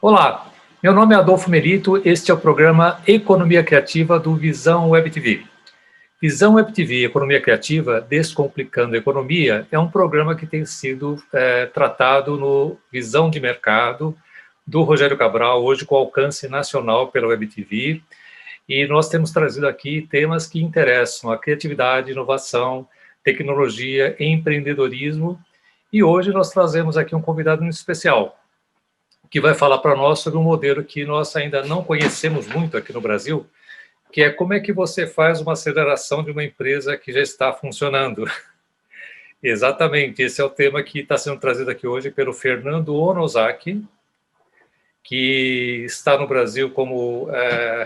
Olá, meu nome é Adolfo Melito, este é o programa Economia Criativa do Visão Web TV. Visão Web TV Economia Criativa, Descomplicando a Economia, é um programa que tem sido tratado no Visão de Mercado, do Rogério Cabral, hoje com alcance nacional pela Web TV, e nós temos trazido aqui temas que interessam a criatividade, inovação, tecnologia, empreendedorismo, e hoje nós trazemos aqui um convidado muito especial, que vai falar para nós sobre um modelo que nós ainda não conhecemos muito aqui no Brasil, que é como é que você faz uma aceleração de uma empresa que já está funcionando. Exatamente, esse é o tema que está sendo trazido aqui hoje pelo Fernando Onozaki, que está no Brasil como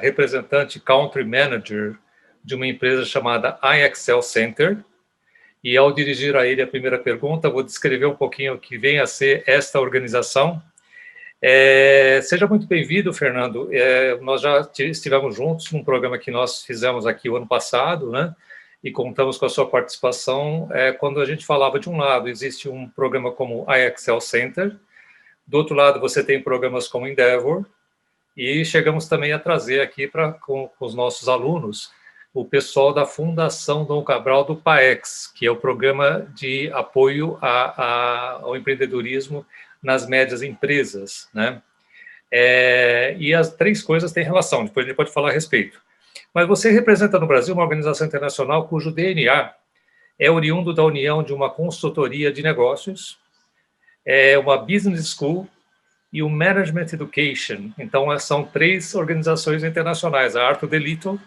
representante Country Manager de uma empresa chamada iExcel Center. E ao dirigir a ele a primeira pergunta, vou descrever um pouquinho o que vem a ser esta organização. Seja muito bem-vindo, Fernando. Nós já estivemos juntos num programa que nós fizemos aqui o ano passado, né? E contamos com a sua participação. Quando a gente falava de um lado, existe um programa como iExcel Center, do outro lado você tem programas como Endeavor, e chegamos também a trazer aqui com os nossos alunos o pessoal da Fundação Dom Cabral do PAEX, que é o programa de apoio ao empreendedorismo nas médias empresas, né? E as três coisas têm relação, depois a gente pode falar a respeito. Mas você representa no Brasil uma organização internacional cujo DNA é oriundo da união de uma consultoria de negócios, uma business school e o Management Education. Então, são três organizações internacionais, a Arthur DeLittle,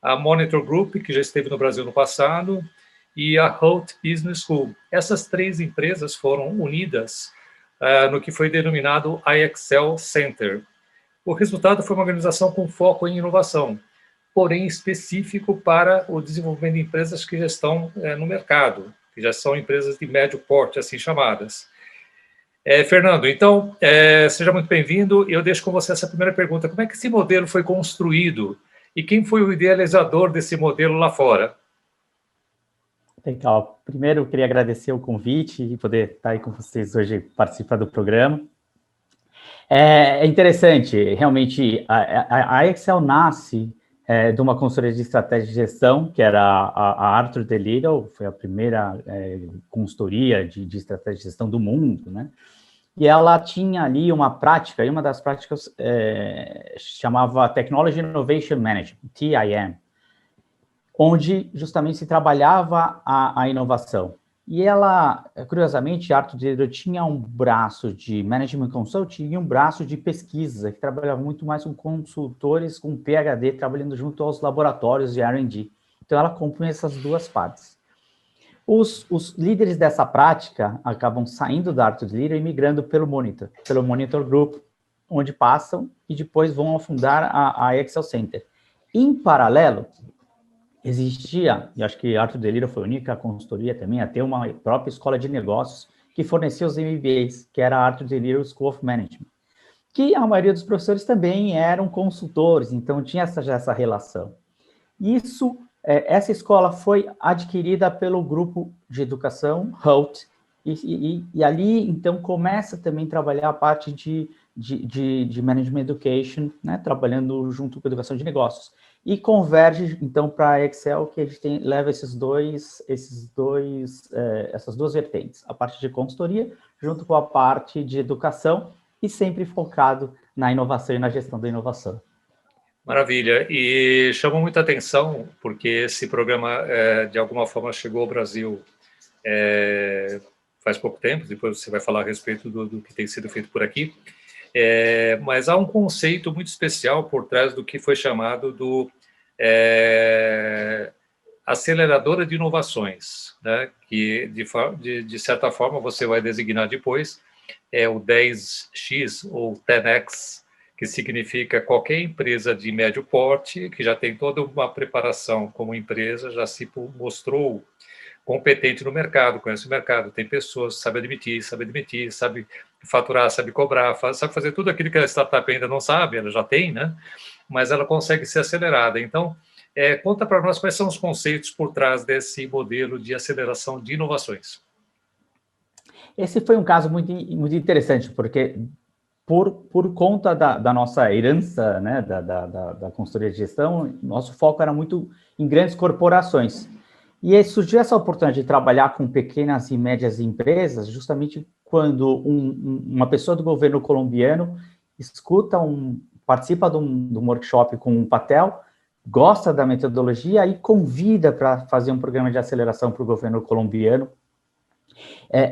a Monitor Group, que já esteve no Brasil no passado, e a Holt Business School. Essas três empresas foram unidas no que foi denominado iExcel Center. O resultado foi uma organização com foco em inovação, porém específico para o desenvolvimento de empresas que já estão no mercado, que já são empresas de médio porte, assim chamadas. Fernando, então, seja muito bem-vindo. Eu deixo com você essa primeira pergunta. Como é que esse modelo foi construído? E quem foi o idealizador desse modelo lá fora? Legal. Primeiro, eu queria agradecer o convite e poder estar aí com vocês hoje, participar do programa. É interessante, realmente, a Excel nasce de uma consultoria de estratégia de gestão, que era a Arthur DeLittle, foi a primeira consultoria de estratégia de gestão do mundo, né? E ela tinha ali uma prática, e uma das práticas chamava Technology Innovation Management, TIM, onde justamente se trabalhava a inovação. E ela, curiosamente, a Arthur DeLittle tinha um braço de Management Consulting e um braço de pesquisa, que trabalhava muito mais com consultores com PhD, trabalhando junto aos laboratórios de R&D. Então, ela compunha essas duas partes. Os líderes dessa prática acabam saindo da Arthur DeLittle e migrando pelo Monitor Group, onde passam e depois vão fundar a Excel Center. Em paralelo, existia, e acho que a Arthur DeLittle foi a única consultoria também a ter uma própria escola de negócios que fornecia os MBAs, que era a Arthur DeLittle School of Management, que a maioria dos professores também eram consultores, então tinha essa relação. Essa escola foi adquirida pelo grupo de educação Holt, e ali, então, começa também a trabalhar a parte de Management Education, né, trabalhando junto com a educação de negócios. E converge, então, para a Excel, que a gente leva essas duas vertentes, a parte de consultoria, junto com a parte de educação, e sempre focado na inovação e na gestão da inovação. Maravilha, e chamou muita atenção, porque esse programa, de alguma forma, chegou ao Brasil faz pouco tempo, depois você vai falar a respeito do que tem sido feito por aqui, mas há um conceito muito especial por trás do que foi chamado do aceleradora de inovações, né? Que, de certa forma, você vai designar depois, o 10X ou 10X, que significa qualquer empresa de médio porte, que já tem toda uma preparação como empresa, já se mostrou competente no mercado, conhece o mercado, tem pessoas, sabe admitir, sabe faturar, sabe cobrar, sabe fazer tudo aquilo que a startup ainda não sabe, ela já tem, né? Mas ela consegue ser acelerada. Então, conta para nós quais são os conceitos por trás desse modelo de aceleração de inovações. Esse foi um caso muito interessante, porque por conta da nossa herança, né, da consultoria de gestão, nosso foco era muito em grandes corporações. E aí surgiu essa oportunidade de trabalhar com pequenas e médias empresas, justamente quando uma pessoa do governo colombiano escuta participa de um workshop com o Patel, gosta da metodologia e convida para fazer um programa de aceleração para o governo colombiano,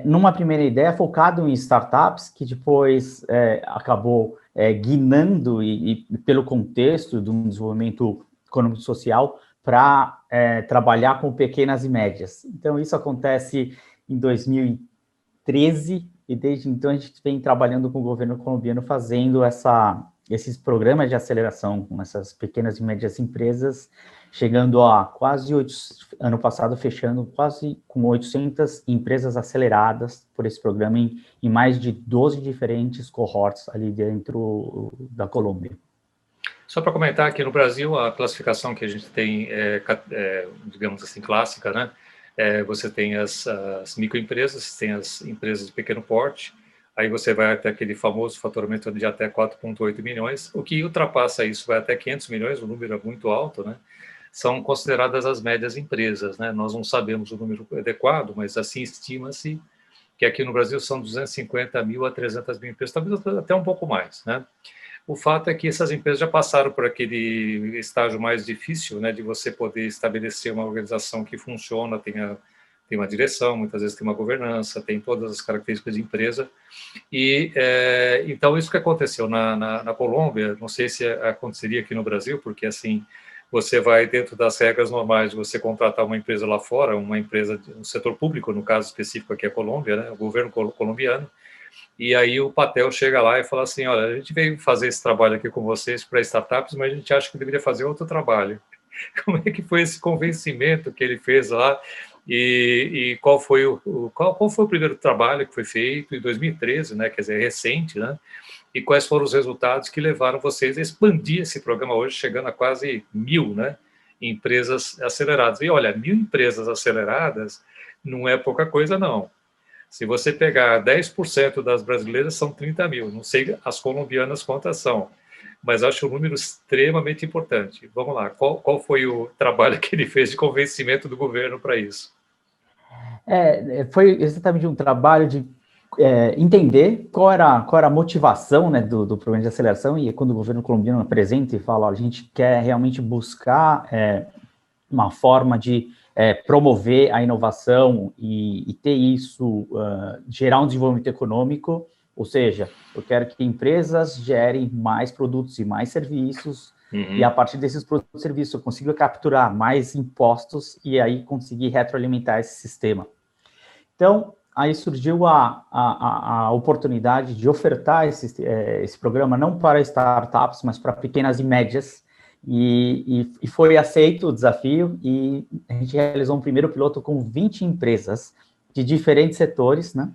numa primeira ideia focado em startups, que depois acabou guinando e pelo contexto de um desenvolvimento econômico e social para trabalhar com pequenas e médias. Então, isso acontece em 2013, e desde então a gente vem trabalhando com o governo colombiano, fazendo esses programas de aceleração com essas pequenas e médias empresas, chegando a ano passado, fechando quase com 800 empresas aceleradas por esse programa em mais de 12 diferentes cohorts ali dentro da Colômbia. Só para comentar, aqui no Brasil, a classificação que a gente tem digamos assim, clássica, né? Você tem as microempresas, tem as empresas de pequeno porte, aí você vai até aquele famoso faturamento de até 4,8 milhões, o que ultrapassa isso vai até 500 milhões, o número é muito alto, né? São consideradas as médias empresas, né? Nós não sabemos o número adequado, mas assim estima-se que aqui no Brasil são 250 mil a 300 mil empresas, talvez até um pouco mais, né? O fato é que essas empresas já passaram por aquele estágio mais difícil, né, de você poder estabelecer uma organização que funciona, tem uma direção, muitas vezes tem uma governança, tem todas as características de empresa. E então isso que aconteceu na Colômbia, não sei se aconteceria aqui no Brasil, porque assim você vai dentro das regras normais de você contratar uma empresa lá fora, uma empresa do setor público, no caso específico aqui é a Colômbia, né, o governo colombiano. E aí o Patel chega lá e fala assim, olha, a gente veio fazer esse trabalho aqui com vocês para startups, mas a gente acha que deveria fazer outro trabalho. Como é que foi esse convencimento que ele fez lá? E qual foi o primeiro trabalho que foi feito em 2013, né? Quer dizer, recente, né? E quais foram os resultados que levaram vocês a expandir esse programa hoje, chegando a quase 1.000, né? Empresas aceleradas. E olha, 1.000 empresas aceleradas não é pouca coisa, não. Se você pegar 10% das brasileiras, são 30 mil. Não sei as colombianas quantas são, mas acho um número extremamente importante. Vamos lá, qual foi o trabalho que ele fez de convencimento do governo para isso? Foi exatamente um trabalho de entender qual era a motivação, né, do programa de aceleração, e quando o governo colombiano apresenta e fala, ó, a gente quer realmente buscar uma forma de promover a inovação e ter isso, gerar um desenvolvimento econômico, ou seja, eu quero que empresas gerem mais produtos e mais serviços, e a partir desses produtos e serviços eu consigo capturar mais impostos e aí conseguir retroalimentar esse sistema. Então, aí surgiu a oportunidade de ofertar esse programa não para startups, mas para pequenas e médias, e foi aceito o desafio, e a gente realizou um primeiro piloto com 20 empresas de diferentes setores, né,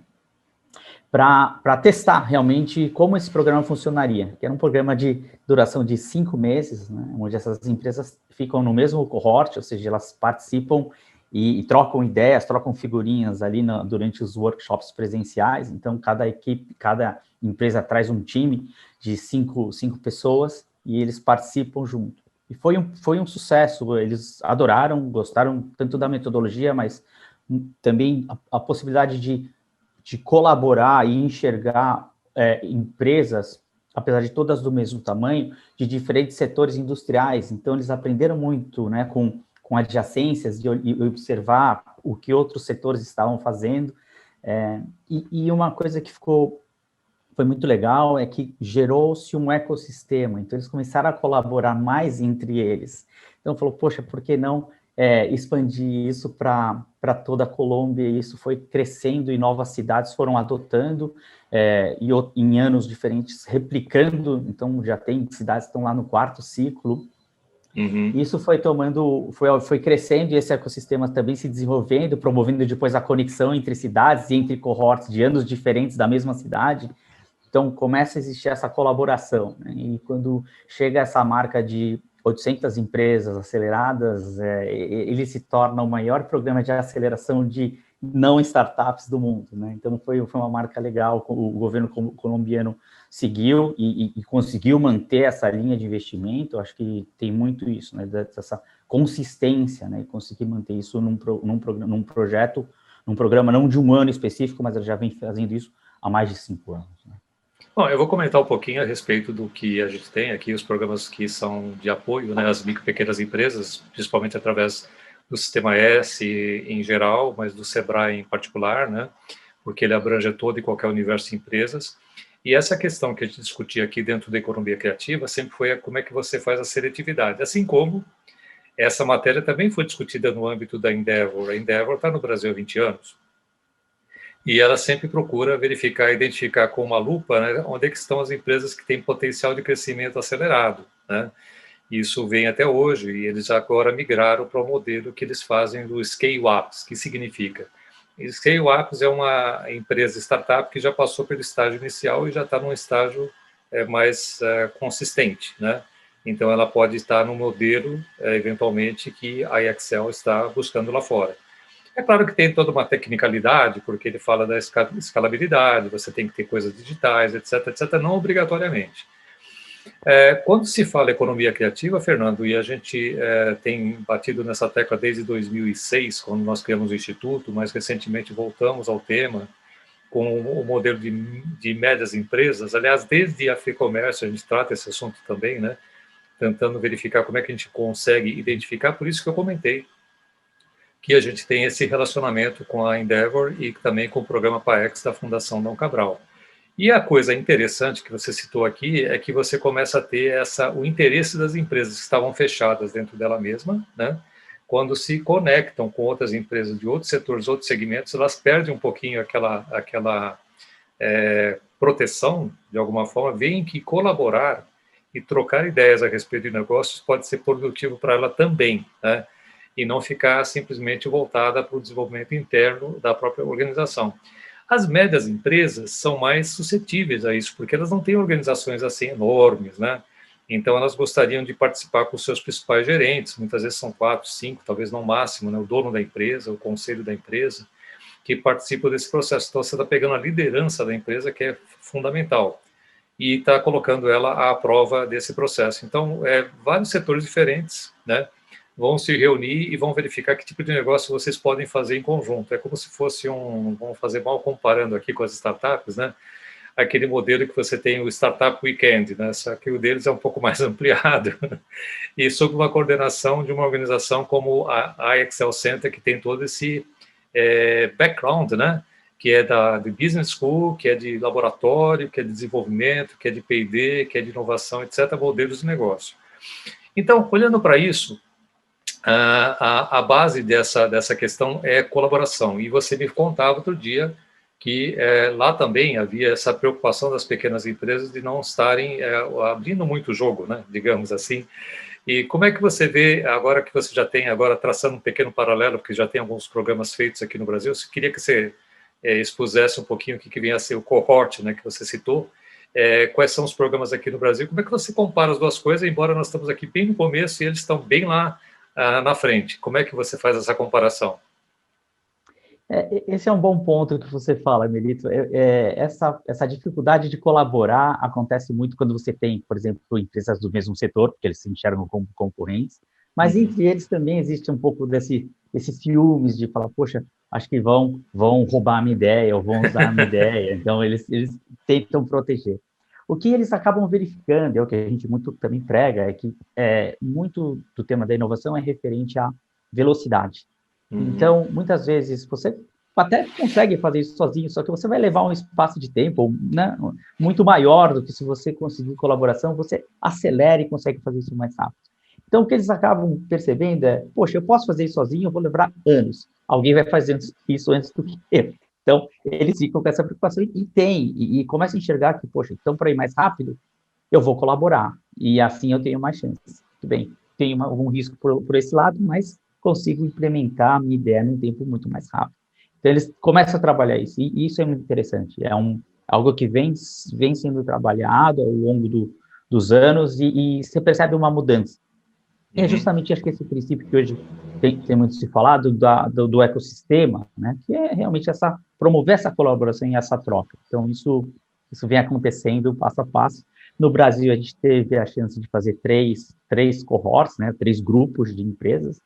para testar realmente como esse programa funcionaria, que era um programa de duração de 5 meses, né, onde essas empresas ficam no mesmo cohort, ou seja, elas participam e trocam ideias, trocam figurinhas ali durante os workshops presenciais. Então, cada empresa traz um time de cinco pessoas e eles participam junto. E foi um sucesso, eles adoraram, gostaram tanto da metodologia, mas também a possibilidade de colaborar e enxergar empresas, apesar de todas do mesmo tamanho, de diferentes setores industriais. Então, eles aprenderam muito, né, com adjacências e observar o que outros setores estavam fazendo. E uma coisa que foi muito legal é que gerou-se um ecossistema. Então, eles começaram a colaborar mais entre eles. Então, falou, poxa, por que não expandir isso para toda a Colômbia? E isso foi crescendo e novas cidades foram adotando, e em anos diferentes replicando. Então, já tem cidades que estão lá no 4º ciclo. Isso foi crescendo, e esse ecossistema também se desenvolvendo, promovendo depois a conexão entre cidades e entre cohorts de anos diferentes da mesma cidade. Então, começa a existir essa colaboração, né? E quando chega essa marca de 800 empresas aceleradas, ele se torna o maior programa de aceleração de não startups do mundo, né? Então foi uma marca legal, o governo colombiano seguiu e conseguiu manter essa linha de investimento. Eu acho que tem muito isso, né? Dessa consistência, né? E conseguir manter isso num projeto, num programa não de um ano específico, mas ela já vem fazendo isso há mais de 5 anos, né? Bom, eu vou comentar um pouquinho a respeito do que a gente tem aqui, os programas que são de apoio, né, às micro e pequenas empresas, principalmente através do Sistema S em geral, mas do Sebrae em particular, né, porque ele abrange todo e qualquer universo de empresas. E essa questão que a gente discutia aqui dentro da economia criativa sempre foi como é que você faz a seletividade, assim como essa matéria também foi discutida no âmbito da Endeavor. A Endeavor está no Brasil há 20 anos. E ela sempre procura verificar, identificar com uma lupa, né, onde é que estão as empresas que têm potencial de crescimento acelerado, né? Isso vem até hoje, e eles agora migraram para o modelo que eles fazem do Scale-Ups, que significa... Scale-Ups é uma empresa startup que já passou pelo estágio inicial e já está num estágio mais consistente, né? Então, ela pode estar no modelo, eventualmente, que a Excel está buscando lá fora. É claro que tem toda uma tecnicalidade, porque ele fala da escalabilidade, você tem que ter coisas digitais, etc., etc., não obrigatoriamente. Quando se fala economia criativa, Fernando, e a gente tem batido nessa tecla desde 2006, quando nós criamos o Instituto, mais recentemente voltamos ao tema com o modelo de médias empresas. Aliás, desde a FEComércio a gente trata esse assunto também, né? Tentando verificar como é que a gente consegue identificar, por isso que eu comentei que a gente tem esse relacionamento com a Endeavor e também com o programa PAEX da Fundação Dom Cabral. E a coisa interessante que você citou aqui é que você começa a ter o interesse das empresas que estavam fechadas dentro dela mesma, né? Quando se conectam com outras empresas de outros setores, outros segmentos, elas perdem um pouquinho aquela proteção, de alguma forma, veem que colaborar e trocar ideias a respeito de negócios pode ser produtivo para ela também, né? E não ficar simplesmente voltada para o desenvolvimento interno da própria organização. As médias empresas são mais suscetíveis a isso, porque elas não têm organizações assim enormes, né? Então, elas gostariam de participar com os seus principais gerentes, muitas vezes são 4, 5, talvez no máximo, né? O dono da empresa, o conselho da empresa, que participam desse processo. Então, você está pegando a liderança da empresa, que é fundamental, e está colocando ela à prova desse processo. Então, vários setores diferentes, né, vão se reunir e vão verificar que tipo de negócio vocês podem fazer em conjunto. É como se fosse vamos fazer mal comparando aqui com as startups, né, aquele modelo que você tem o Startup Weekend, né, só que o deles é um pouco mais ampliado, e sob uma coordenação de uma organização como a Excel Center, que tem todo esse background, né, que é de Business School, que é de laboratório, que é de desenvolvimento, que é de P&D, que é de inovação, etc., modelos de negócio. Então, olhando para isso, a base dessa questão é colaboração. E você me contava outro dia que lá também havia essa preocupação das pequenas empresas de não estarem abrindo muito jogo, né, digamos assim. E como é que você vê, agora que você já tem, agora traçando um pequeno paralelo, porque já tem alguns programas feitos aqui no Brasil, eu queria que você expusesse um pouquinho o que vem a ser o cohort, né, que você citou, quais são os programas aqui no Brasil, como é que você compara as duas coisas, embora nós estamos aqui bem no começo e eles estão bem lá na frente. Como é que você faz essa comparação? Esse é um bom ponto que você fala, Melito. Essa dificuldade de colaborar acontece muito quando você tem, por exemplo, empresas do mesmo setor, porque eles se enxergam como concorrentes, mas entre eles também existe um pouco desses ciúmes de falar, poxa, acho que vão roubar a minha ideia, ou vão usar a minha ideia, então eles tentam proteger. O que eles acabam verificando, é o que a gente muito também prega, é que muito do tema da inovação é referente à velocidade. Então, muitas vezes, você até consegue fazer isso sozinho, só que você vai levar um espaço de tempo, né, muito maior do que se você conseguir colaboração, você acelera e consegue fazer isso mais rápido. Então, o que eles acabam percebendo é, poxa, eu posso fazer isso sozinho, eu vou levar anos. Alguém vai fazer isso antes do que eu. Então, eles ficam com essa preocupação e começam a enxergar que, poxa, então, para ir mais rápido, eu vou colaborar. E assim eu tenho mais chances. Tudo bem, tenho algum risco por esse lado, mas consigo implementar a minha ideia num tempo muito mais rápido. Então, eles começam a trabalhar isso, e isso é muito interessante. É algo que vem sendo trabalhado ao longo dos anos, e você percebe uma mudança. É justamente, acho que esse princípio que hoje tem muito se falado do ecossistema, né, que é realmente promover essa colaboração e essa troca. Então, isso vem acontecendo passo a passo. No Brasil, a gente teve a chance de fazer três cohorts, né, 3 grupos de empresas.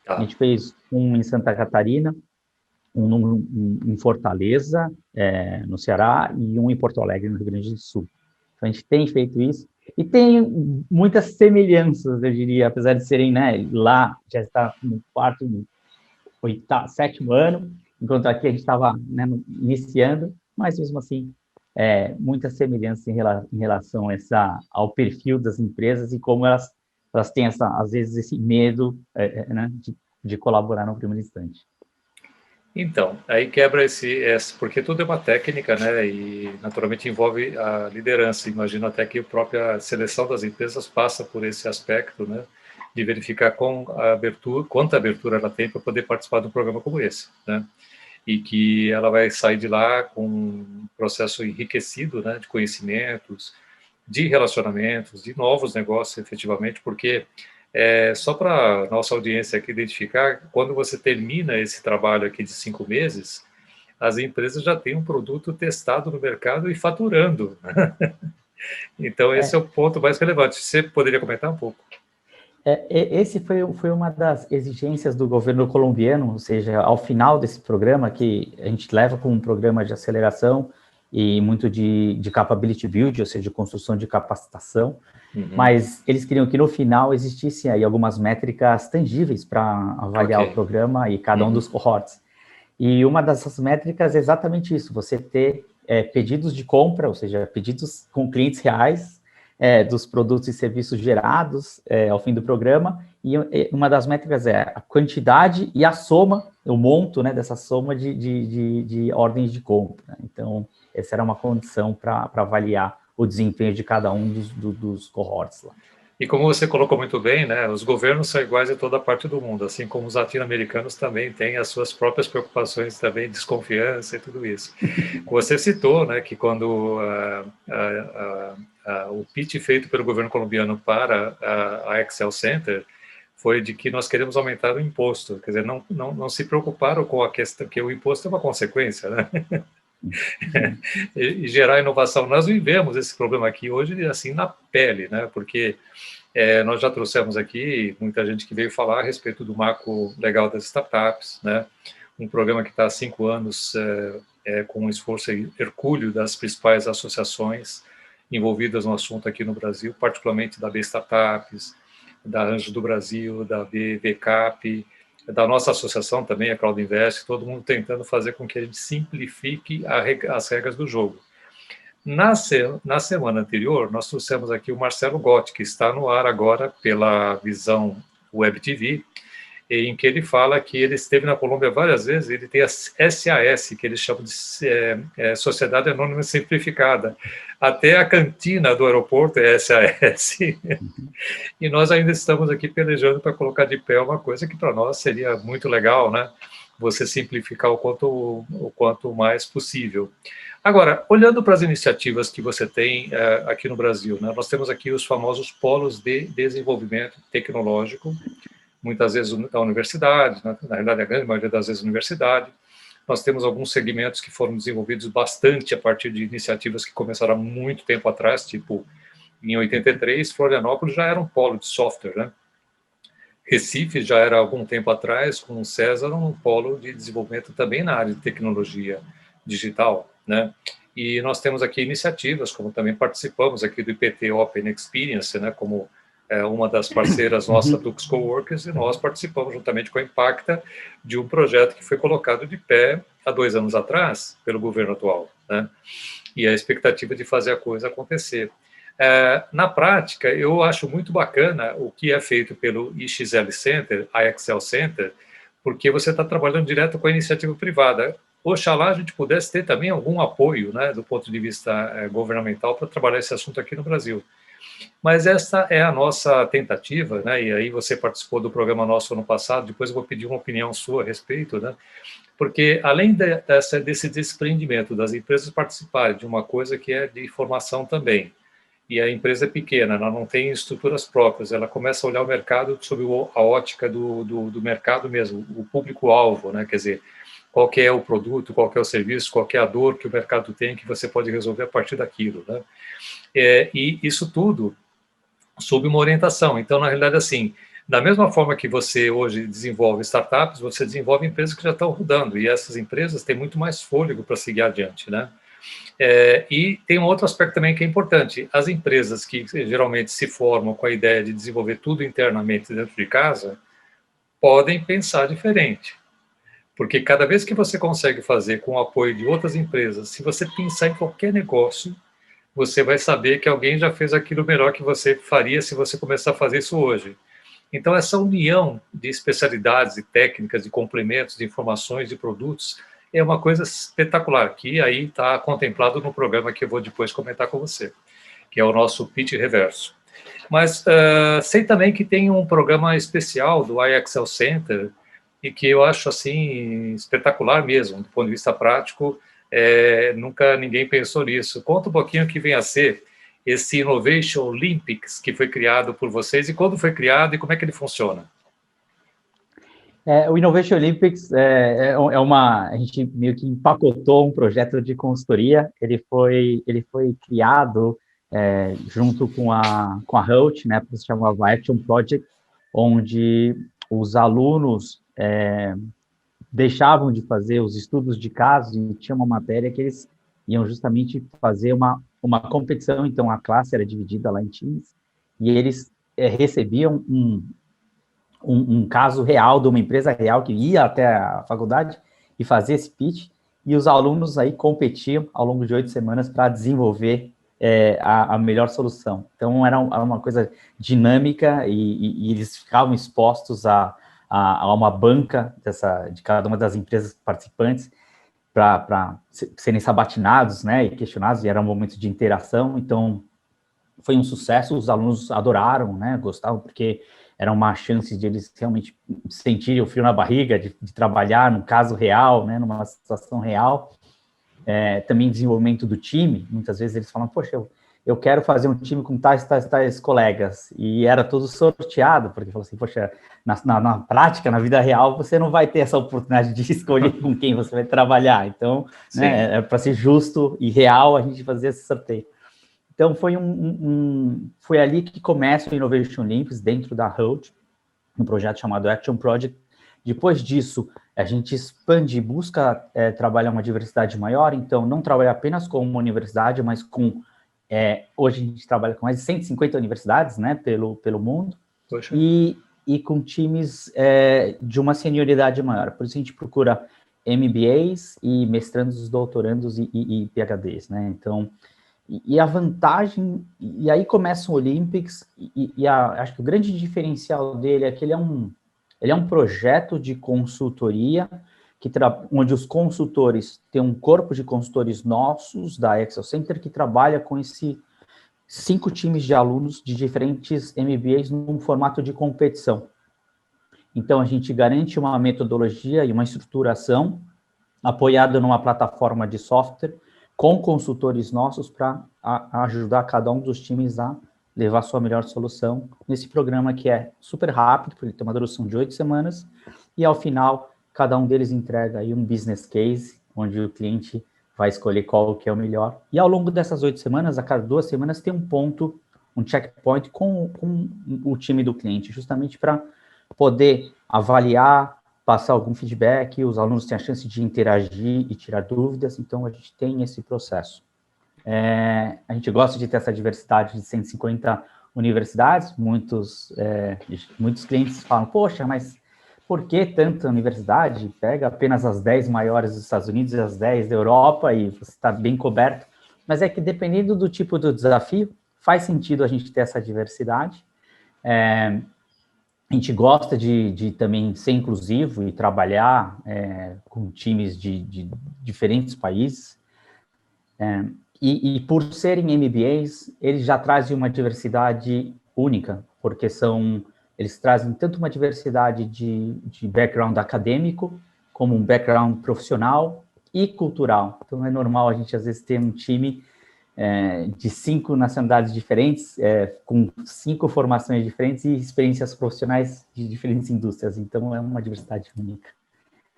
A gente fez um em Santa Catarina, um em Fortaleza, no Ceará, e um em Porto Alegre, no Rio Grande do Sul. Então, a gente tem feito isso. E tem muitas semelhanças, eu diria, apesar de serem, né, lá já está no quarto, no sétimo ano, enquanto aqui a gente estava, né, iniciando, mas mesmo assim, muitas semelhanças em relação ao perfil das empresas e como elas têm, às vezes, esse medo, né, de colaborar no primeiro instante. Então, aí quebra porque tudo é uma técnica, né, e naturalmente envolve a liderança. Imagino até que a própria seleção das empresas passa por esse aspecto, né, de verificar quanta abertura ela tem para poder participar de um programa como esse, né, e que ela vai sair de lá com um processo enriquecido, né, de conhecimentos, de relacionamentos, de novos negócios, efetivamente, porque só para a nossa audiência aqui identificar, quando você termina esse trabalho aqui de 5 meses, as empresas já têm um produto testado no mercado e faturando. Então, esse é o ponto mais relevante. Você poderia comentar um pouco? Esse foi uma das exigências do governo colombiano, ou seja, ao final desse programa, que a gente leva como um programa de aceleração e muito de capability build, ou seja, de construção de capacitação, mas eles queriam que no final existissem aí algumas métricas tangíveis para avaliar o programa e cada um dos cohorts. E uma dessas métricas é exatamente isso, você ter pedidos de compra, ou seja, pedidos com clientes reais, dos produtos e serviços gerados ao fim do programa, e uma das métricas é a quantidade e a soma, o monto, né, dessa soma de ordens de compra. Então, essa era uma condição para avaliar o desempenho de cada um dos cohorts lá. E como você colocou muito bem, né, os governos são iguais em toda parte do mundo, assim como os latino-americanos também têm as suas próprias preocupações também, desconfiança e tudo isso. Você citou, né, que quando o pitch feito pelo governo colombiano para a Excel Center foi de que nós queremos aumentar o imposto, quer dizer, não se preocuparam com a questão, que o imposto é uma consequência, né? E gerar inovação. Nós vivemos esse problema aqui hoje, assim, na pele, né? Porque nós já trouxemos aqui muita gente que veio falar a respeito do marco legal das startups, né? Um programa que está há 5 anos com um esforço hercúleo das principais associações envolvidas no assunto aqui no Brasil, particularmente da B Startups, da Anjo do Brasil, da BVCAP, da nossa associação também, a Crowd Invest, todo mundo tentando fazer com que a gente simplifique as regras do jogo. Na semana anterior, nós trouxemos aqui o Marcelo Gotti, que está no ar agora pela Visão Web TV, em que ele fala que ele esteve na Colômbia várias vezes, ele tem a SAS, que eles chamam de Sociedade Anônima Simplificada. Até a cantina do aeroporto é SAS. E nós ainda estamos aqui pelejando para colocar de pé uma coisa que para nós seria muito legal, né? Você simplificar o quanto mais possível. Agora, olhando para as iniciativas que você tem aqui no Brasil, né? Nós temos aqui os famosos polos de desenvolvimento tecnológico, muitas vezes da universidade, né? Na realidade, a grande maioria das vezes universidade. Nós temos alguns segmentos que foram desenvolvidos bastante a partir de iniciativas que começaram há muito tempo atrás, tipo, em 83, Florianópolis já era um polo de software, né? Recife já era há algum tempo atrás, com o César, um polo de desenvolvimento também na área de tecnologia digital, né? E nós temos aqui iniciativas, como também participamos aqui do IPT Open Experience, né? Como uma das parceiras nossa Dux Coworkers, e nós participamos juntamente com a Impacta de um projeto que foi colocado de pé há 2 anos atrás pelo governo atual, né? E a expectativa de fazer a coisa acontecer. Na prática, eu acho muito bacana o que é feito pelo IXL Center, a Excel Center, porque você está trabalhando direto com a iniciativa privada. Oxalá a gente pudesse ter também algum apoio, né, do ponto de vista governamental para trabalhar esse assunto aqui no Brasil. Mas essa é a nossa tentativa, né, e aí você participou do programa nosso ano passado, depois eu vou pedir uma opinião sua a respeito, né, porque além desse desprendimento das empresas participarem de uma coisa que é de formação também, e a empresa é pequena, ela não tem estruturas próprias, ela começa a olhar o mercado sob a ótica do mercado mesmo, o público-alvo, né? Quer dizer, qual que é o produto, qual que é o serviço, qual que é a dor que o mercado tem que você pode resolver a partir daquilo, né? E isso tudo sob uma orientação. Então, na realidade, assim, da mesma forma que você hoje desenvolve startups, você desenvolve empresas que já estão rodando, e essas empresas têm muito mais fôlego para seguir adiante, né? E tem um outro aspecto também que é importante. As empresas que geralmente se formam com a ideia de desenvolver tudo internamente dentro de casa, podem pensar diferente. Porque cada vez que você consegue fazer com o apoio de outras empresas, se você pensar em qualquer negócio, você vai saber que alguém já fez aquilo melhor que você faria se você começar a fazer isso hoje. Então, essa união de especialidades e técnicas, de complementos, de informações, de produtos, é uma coisa espetacular, que aí está contemplado no programa que eu vou depois comentar com você, que é o nosso Pitch Reverso. Mas sei também que tem um programa especial do iExcel Center, e que eu acho assim espetacular mesmo, do ponto de vista prático, nunca ninguém pensou nisso. Conta um pouquinho o que vem a ser esse Innovation Olympics que foi criado por vocês, e quando foi criado e como é que ele funciona? O Innovation Olympics a gente meio que empacotou um projeto de consultoria. Ele foi criado junto com a Holt, né, que se chamava Action Project, onde os alunos deixavam de fazer os estudos de caso e tinha uma matéria que eles iam justamente fazer uma competição. Então, a classe era dividida lá em times e eles recebiam um caso real de uma empresa real que ia até a faculdade e fazia esse pitch, e os alunos aí competiam ao longo de 8 semanas para desenvolver a melhor solução. Então, era uma coisa dinâmica e eles ficavam expostos a uma banca de cada uma das empresas participantes para serem sabatinados, né, e questionados, e era um momento de interação. Então, foi um sucesso, os alunos adoraram, né, gostavam, porque era uma chance de eles realmente sentirem o frio na barriga, de trabalhar num caso real, né, numa situação real. Também desenvolvimento do time, muitas vezes eles falam, poxa, eu quero fazer um time com tais colegas, e era todo sorteado, porque falou assim, poxa, na prática, na vida real, você não vai ter essa oportunidade de escolher com quem você vai trabalhar, então, né, para ser justo e real, a gente fazia esse sorteio. Então, foi ali que começa o Innovation Olympics, dentro da Holt, um projeto chamado Action Project. Depois disso, a gente expande, busca trabalhar uma diversidade maior, então, não trabalhar apenas com uma universidade, mas hoje a gente trabalha com mais de 150 universidades, né, pelo mundo, e com times de uma senioridade maior. Por isso, a gente procura MBAs e mestrandos, doutorandos e PhDs, né, então... E a vantagem, e aí começa o Olympics, acho que o grande diferencial dele é que ele é um projeto de consultoria, onde os consultores têm um corpo de consultores nossos, da Excel Center, que trabalha com 5 times de alunos de diferentes MBAs num formato de competição. Então, a gente garante uma metodologia e uma estruturação apoiada numa plataforma de software, com consultores nossos para ajudar cada um dos times a levar a sua melhor solução nesse programa que é super rápido, porque tem uma duração de 8 semanas, e ao final, cada um deles entrega aí um business case, onde o cliente vai escolher qual que é o melhor. E ao longo dessas 8 semanas, a cada 2 semanas, tem um ponto, um checkpoint com o time do cliente, justamente para poder avaliar, passar algum feedback, os alunos têm a chance de interagir e tirar dúvidas, então a gente tem esse processo. A gente gosta de ter essa diversidade de 150 universidades, muitos clientes falam, poxa, mas por que tanta universidade? Pega apenas as 10 maiores dos Estados Unidos e as 10 da Europa e você está bem coberto. Mas é que dependendo do tipo do desafio, faz sentido a gente ter essa diversidade. A gente gosta de também ser inclusivo e trabalhar com times de diferentes países. E por serem MBAs, eles já trazem uma diversidade única, porque eles trazem tanto uma diversidade de background acadêmico, como um background profissional e cultural. Então, é normal a gente, às vezes, ter um time de 5 nacionalidades diferentes, com 5 formações diferentes e experiências profissionais de diferentes indústrias. Então, é uma diversidade única.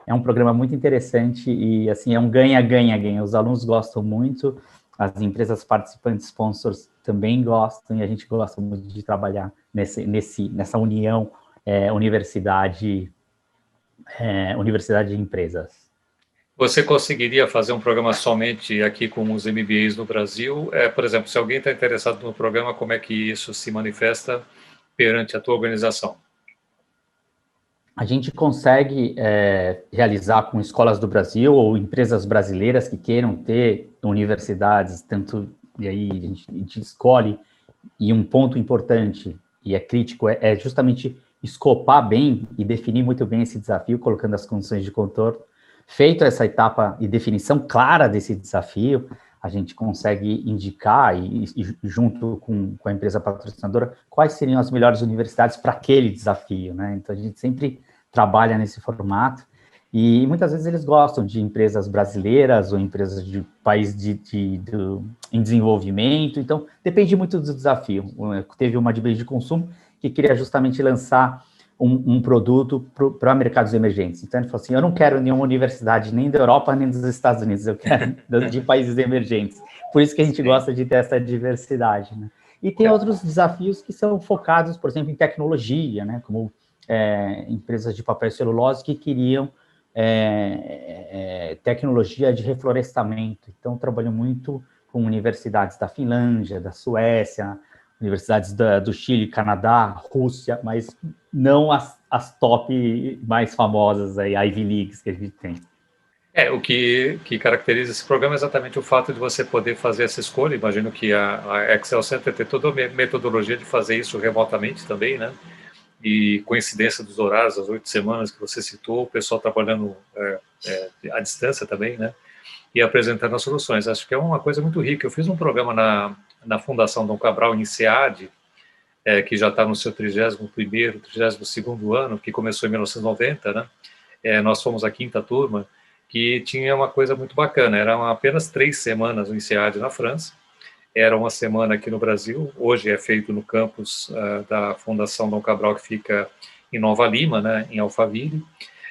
É um programa muito interessante e, assim, é um ganha-ganha-ganha. Os alunos gostam muito, as empresas participantes, sponsors, também gostam, e a gente gosta muito de trabalhar nessa união universidade de empresas. Você conseguiria fazer um programa somente aqui com os MBAs no Brasil? Por exemplo, se alguém está interessado no programa, como é que isso se manifesta perante a tua organização? A gente consegue realizar com escolas do Brasil ou empresas brasileiras que queiram ter universidades, e aí a gente escolhe, e um ponto importante e é crítico é justamente escopar bem e definir muito bem esse desafio, colocando as condições de contorno. Feito essa etapa e definição clara desse desafio, a gente consegue indicar, e junto com a empresa patrocinadora, quais seriam as melhores universidades para aquele desafio, né? Então, a gente sempre trabalha nesse formato, e muitas vezes eles gostam de empresas brasileiras ou empresas de país em desenvolvimento, então depende muito do desafio. Teve uma de bens de consumo que queria justamente lançar um produto para mercados emergentes. Então, ele falou assim, eu não quero nenhuma universidade nem da Europa, nem dos Estados Unidos, eu quero de países emergentes. Por isso que a gente gosta de ter essa diversidade, né? E tem outros desafios que são focados, por exemplo, em tecnologia, né? Como empresas de papel e celulose que queriam tecnologia de reflorestamento. Então, trabalho muito com universidades da Finlândia, da Suécia, universidades do Chile, Canadá, Rússia, mas não as top mais famosas, aí, Ivy Leagues que a gente tem. O que caracteriza esse programa é exatamente o fato de você poder fazer essa escolha. Imagino que a Excel Center tem toda a metodologia de fazer isso remotamente também, né? E coincidência dos horários, as 8 semanas que você citou, o pessoal trabalhando à distância também, né? E apresentando as soluções. Acho que é uma coisa muito rica. Eu fiz um programa na Fundação Dom Cabral, em SEAD, que já está no seu 31º, 32º ano, que começou em 1990, né? Nós fomos a 5ª turma, que tinha uma coisa muito bacana. Eram apenas 3 semanas no SEAD na França, era uma semana aqui no Brasil. Hoje é feito no campus da Fundação Dom Cabral, que fica em Nova Lima, né, em Alphaville,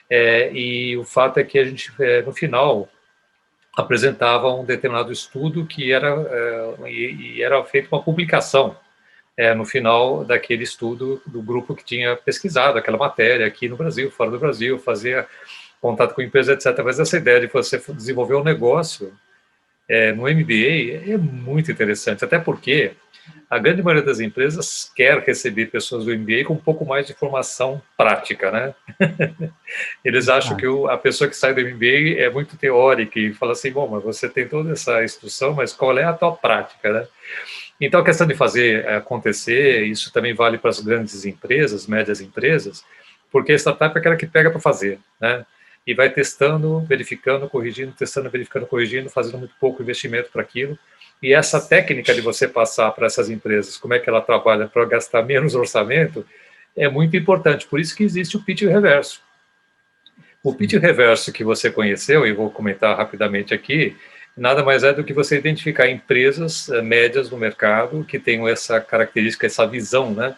e o fato é que a gente, no final, apresentava um determinado estudo que era feita uma publicação no final daquele estudo do grupo que tinha pesquisado aquela matéria aqui no Brasil, fora do Brasil, fazia contato com empresa, etc. Mas essa ideia de você desenvolver um negócio no MBA é muito interessante, até porque a grande maioria das empresas quer receber pessoas do MBA com um pouco mais de formação prática, né? Eles acham que a pessoa que sai do MBA é muito teórica e fala assim, bom, mas você tem toda essa instrução, mas qual é a tua prática, né? Então, a questão de fazer acontecer, isso também vale para as grandes empresas, médias empresas, porque a startup é aquela que pega para fazer, né? E vai testando, verificando, corrigindo, testando, verificando, corrigindo, fazendo muito pouco investimento para aquilo. E essa técnica de você passar para essas empresas, como é que ela trabalha para gastar menos orçamento, é muito importante. Por isso que existe o pitch reverso. O pitch reverso que você conheceu, e vou comentar rapidamente aqui, nada mais é do que você identificar empresas médias no mercado que tenham essa característica, essa visão, né?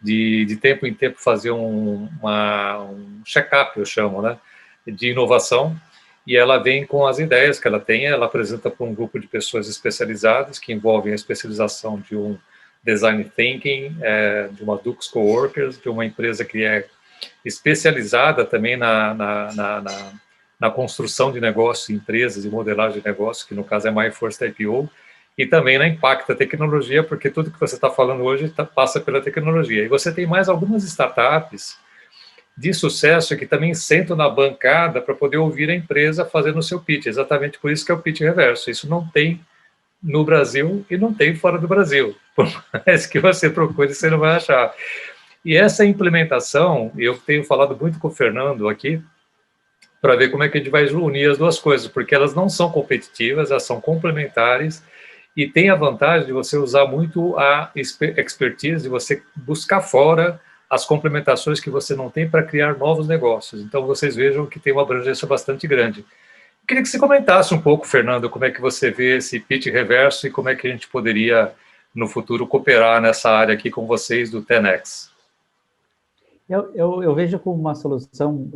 De tempo em tempo fazer um check-up, eu chamo, né? De inovação, e ela vem com as ideias que ela tem, ela apresenta para um grupo de pessoas especializadas, que envolvem a especialização de um design thinking, de uma Dux Coworkers, de uma empresa que é especializada também na construção de negócios, empresas e modelagem de negócios, que no caso é My First IPO, e também na Impacta Tecnologia, porque tudo que você está falando hoje passa pela tecnologia. E você tem mais algumas startups de sucesso que também sentam na bancada para poder ouvir a empresa fazendo o seu pitch. Exatamente por isso que é o pitch reverso. Isso não tem no Brasil e não tem fora do Brasil. Por mais que você procure, você não vai achar. E essa implementação, eu tenho falado muito com o Fernando aqui, para ver como é que a gente vai unir as duas coisas, porque elas não são competitivas, elas são complementares, e tem a vantagem de você usar muito a expertise, de você buscar fora as complementações que você não tem para criar novos negócios. Então, vocês vejam que tem uma abrangência bastante grande. Queria que você comentasse um pouco, Fernando, como é que você vê esse pitch reverso e como é que a gente poderia, no futuro, cooperar nessa área aqui com vocês do 10X. Eu vejo como uma solução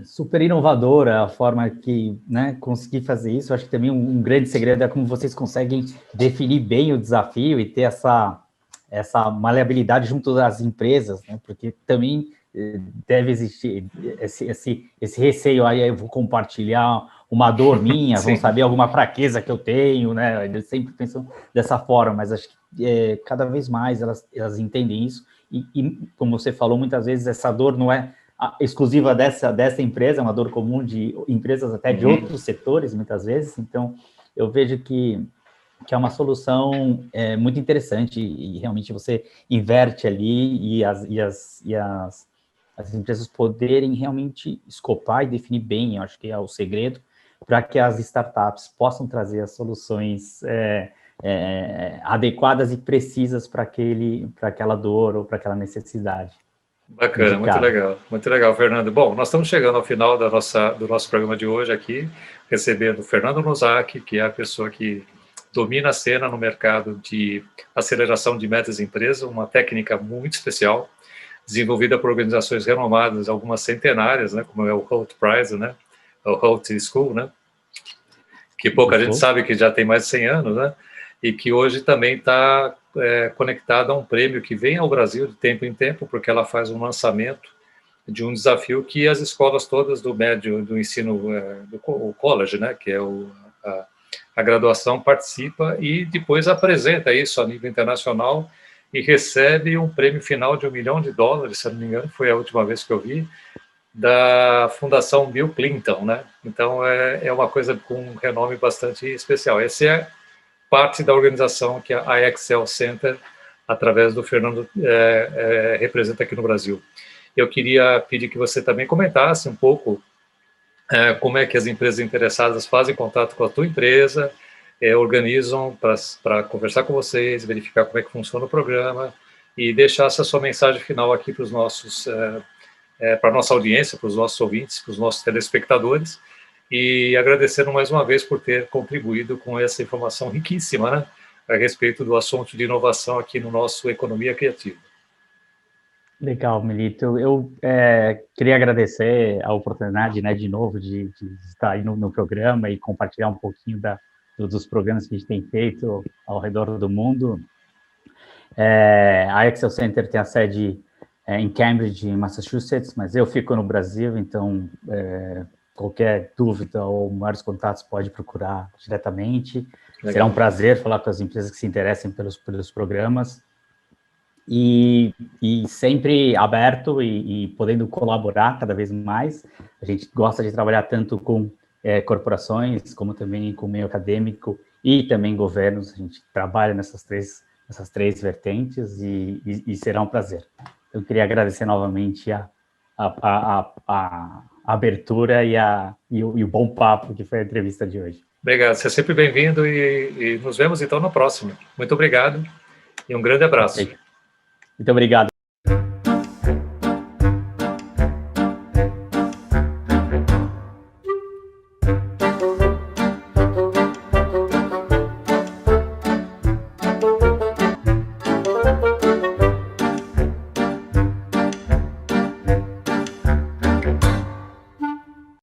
super inovadora a forma que, né, conseguir fazer isso. Acho que também um grande segredo é como vocês conseguem definir bem o desafio e ter essa maleabilidade junto das empresas, né, porque também deve existir esse receio, aí eu vou compartilhar uma dor minha, vão saber alguma fraqueza que eu tenho, né, eles sempre pensam dessa forma, mas acho que cada vez mais elas entendem isso. E, como você falou, muitas vezes essa dor não é exclusiva dessa empresa, é uma dor comum de empresas até de outros setores, muitas vezes. Então, eu vejo que é uma solução muito interessante e realmente você inverte ali e as empresas poderem realmente escopar e definir bem, eu acho que é o segredo, para que as startups possam trazer as soluções adequadas e precisas para aquela dor ou para aquela necessidade. Bacana, muito legal, Fernando. Bom, nós estamos chegando ao final do nosso programa de hoje aqui, recebendo o Fernando Nozaki, que é a pessoa que domina a cena no mercado de aceleração de metas de empresa, uma técnica muito especial, desenvolvida por organizações renomadas, algumas centenárias, né, como é o Hult Prize, né, o Hult School, né, que pouca gente sabe que já tem mais de 100 anos, né, e que hoje também está conectada a um prêmio que vem ao Brasil de tempo em tempo, porque ela faz um lançamento de um desafio que as escolas todas do médio, do ensino, do college, né, que é a graduação, participa e depois apresenta isso a nível internacional e recebe um prêmio final de $1 milhão, se não me engano, foi a última vez que eu vi, da Fundação Bill Clinton, né? Então, é uma coisa com um renome bastante especial. Essa é parte da organização que a iExcel Center, através do Fernando, representa aqui no Brasil. Eu queria pedir que você também comentasse um pouco como é que as empresas interessadas fazem contato com a tua empresa, organizam para conversar com vocês, verificar como é que funciona o programa e deixar essa sua mensagem final aqui para os nossos, para a nossa audiência, para os nossos ouvintes, para os nossos telespectadores, e agradecendo mais uma vez por ter contribuído com essa informação riquíssima, né, a respeito do assunto de inovação aqui no nosso Economia Criativa. Legal, Melito. Eu queria agradecer a oportunidade, né, de novo, de estar aí no programa e compartilhar um pouquinho dos programas que a gente tem feito ao redor do mundo. A Excel Center tem a sede em Cambridge, em Massachusetts, mas eu fico no Brasil, então qualquer dúvida ou maiores contatos pode procurar diretamente. Legal. Será um prazer falar com as empresas que se interessem pelos programas. E sempre aberto e podendo colaborar cada vez mais. A gente gosta de trabalhar tanto com corporações, como também com o meio acadêmico e também governos. A gente trabalha nessas três vertentes e será um prazer. Eu queria agradecer novamente a abertura e o bom papo que foi a entrevista de hoje. Obrigado, você é sempre bem-vindo e nos vemos então no próximo. Muito obrigado e um grande abraço. Muito obrigado.